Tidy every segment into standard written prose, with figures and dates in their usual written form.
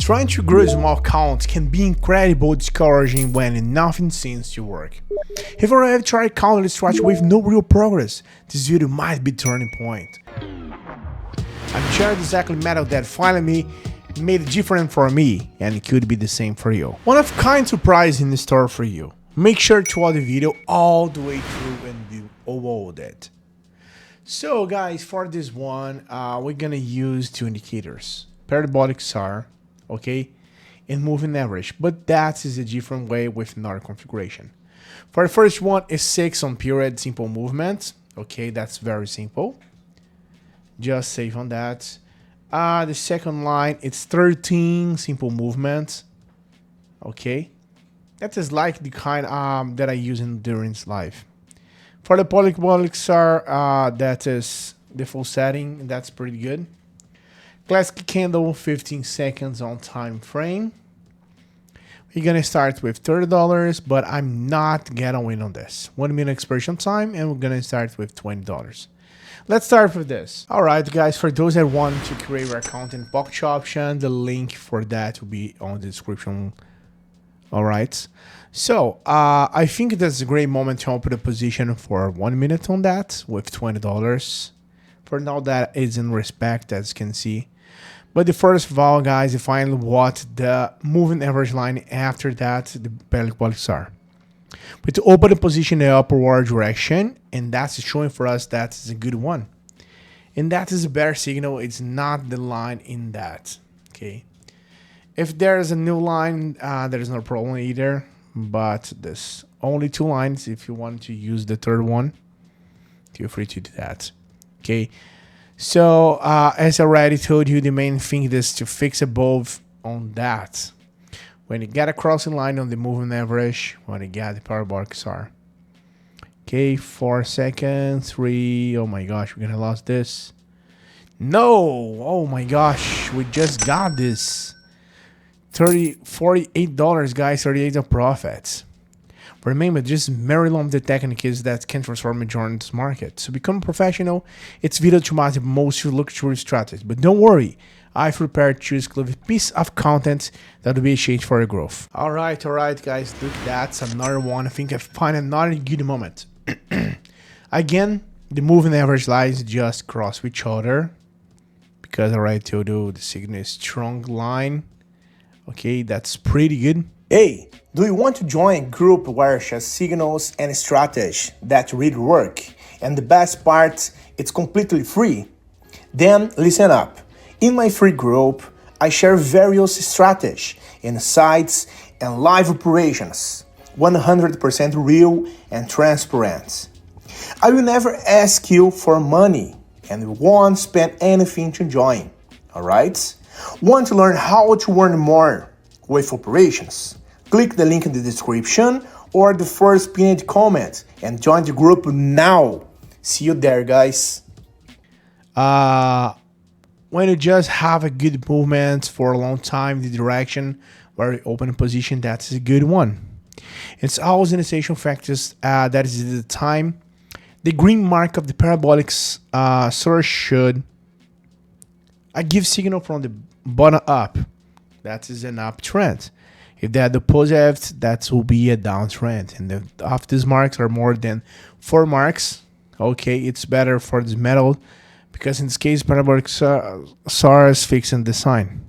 Trying to grow small accounts can be incredibly discouraging when nothing seems to work. If you have tried counter strategy with no real progress, this video might be a turning point. I'm sharing exactly method that finally made it different for me, and it could be the same for you. One of kind surprise in the store for you. Make sure to watch the video all the way through and do all that. So guys, for this one, we're gonna use two indicators: Parabolic SAR, okay, and moving average, but that is a different way with another configuration. For the first one is 6 on period simple movement, okay, that's very simple. Just save on that. The second line, it's 13 simple movements, okay. That is like the kind that I use in endurance life. For the Parabolic SAR, that is the full setting, that's pretty good. Classic candle, 15 seconds on time frame. We're gonna start with $30, but I'm not getting win on this. 1 minute expiration time, and we're gonna start with $20. Let's start with this. Alright guys, for those that want to create your account in box option, the link for that will be on the description. Alright, so I think that's a great moment to open a position for 1 minute on that with $20. For now, that is in respect, as you can see. But the first of all, guys, you find what the moving average line after that, the Parabolic SAR. But to open the position in the upward direction, and that's showing for us that is a good one. And that is a better signal. It's not the line in that, okay? If there's a new line, there is no problem either. But there's only 2 lines. If you want to use the third one, feel free to do that, okay? So, as I already told you, the main thing is to fix above on that. When you get a crossing line on the moving average, when you get the Parabolic SAR. Okay, 4 seconds, 3, oh my gosh, we're gonna lose this. No, oh my gosh, we just got this. $48, guys, 38 of profits. Remember, just very long the techniques that can transform majority's market. So become professional. It's vital to master most luxury strategies. But don't worry, I've prepared to exclusive piece of content that will be a change for your growth. Alright, guys, look, that's another one. I think I find another good moment. Again, the moving average lines just cross each other. Because I already told you the signal is strong line. Okay, that's pretty good. Hey, do you want to join a group where share signals and strategy that really work? And the best part, it's completely free. Then listen up. In my free group, I share various strategies, insights, and live operations. 100% real and transparent. I will never ask you for money and won't spend anything to join. Alright? Want to learn how to earn more with operations? Click the link in the description or the first pinned comment and join the group now. See you there, guys. When you just have a good movement for a long time, the direction where you open a position, that's a good one. It's always an essential factors that is the time. The green mark of the Parabolic SAR should give signal from the bottom up. That is an uptrend. If they're the positive, that will be a downtrend. And if these marks are more than 4 marks, okay, it's better for this metal because in this case, Parabolic SAR is fixing the sign.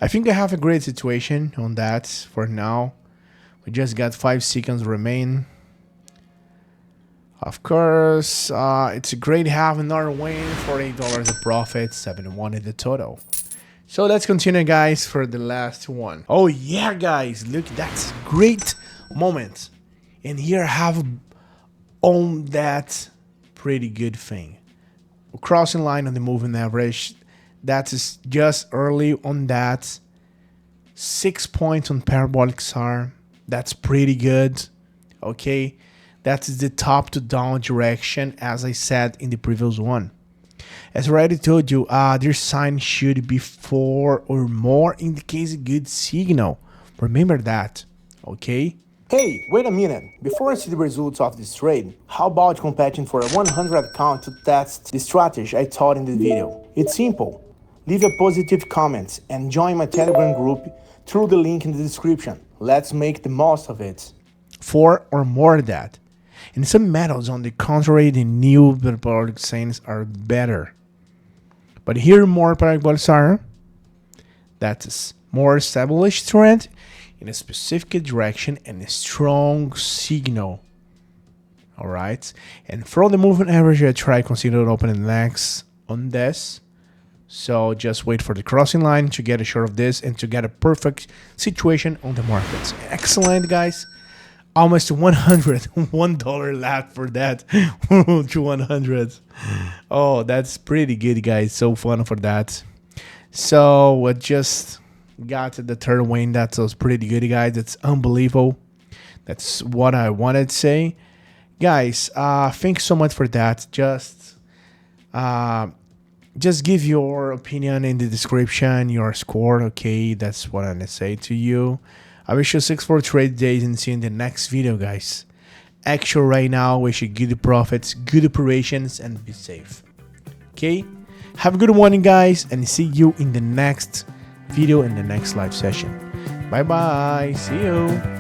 I think I have a great situation on that for now. We just got 5 seconds remain. Of course, it's great to have another win, $48 of profit, 71 in the total. So let's continue, guys, for the last one. Oh yeah, guys, look, that's a great moment. And here I have on that pretty good thing. Crossing line on the moving average, that is just early on that. 6 points on Parabolic SAR, that's pretty good, okay? That is the top to down direction, as I said in the previous one. As I already told you, their sign should be 4 or more, indicates a good signal. Remember that, okay? Hey, wait a minute. Before I see the results of this trade, how about competing for a 100 account to test the strategy I taught in the video? It's simple. Leave a positive comment and join my Telegram group through the link in the description. Let's make the most of it. 4 or more than that. In some metals, on the contrary, the new parabolic SARs are better. But here, more parabolic SAR, that's more established trend in a specific direction and a strong signal. Alright, and from the movement average, I try consider opening next on this. So just wait for the crossing line to get a short of this and to get a perfect situation on the markets. Excellent, guys. Almost $101 left for that to 100. Oh, that's pretty good, guys. So fun for that. So I just got the third win. That was pretty good, guys. It's unbelievable. That's what I wanted to say, guys. Thanks so much for that. Just give your opinion in the description, your score. Okay, that's what I'm gonna say to you. I wish you 6-4 trade days and see you in the next video, guys. Actual right now, wish you good profits, good operations, and be safe. Okay, have a good morning, guys, and see you in the next video in the next live session. Bye bye, see you.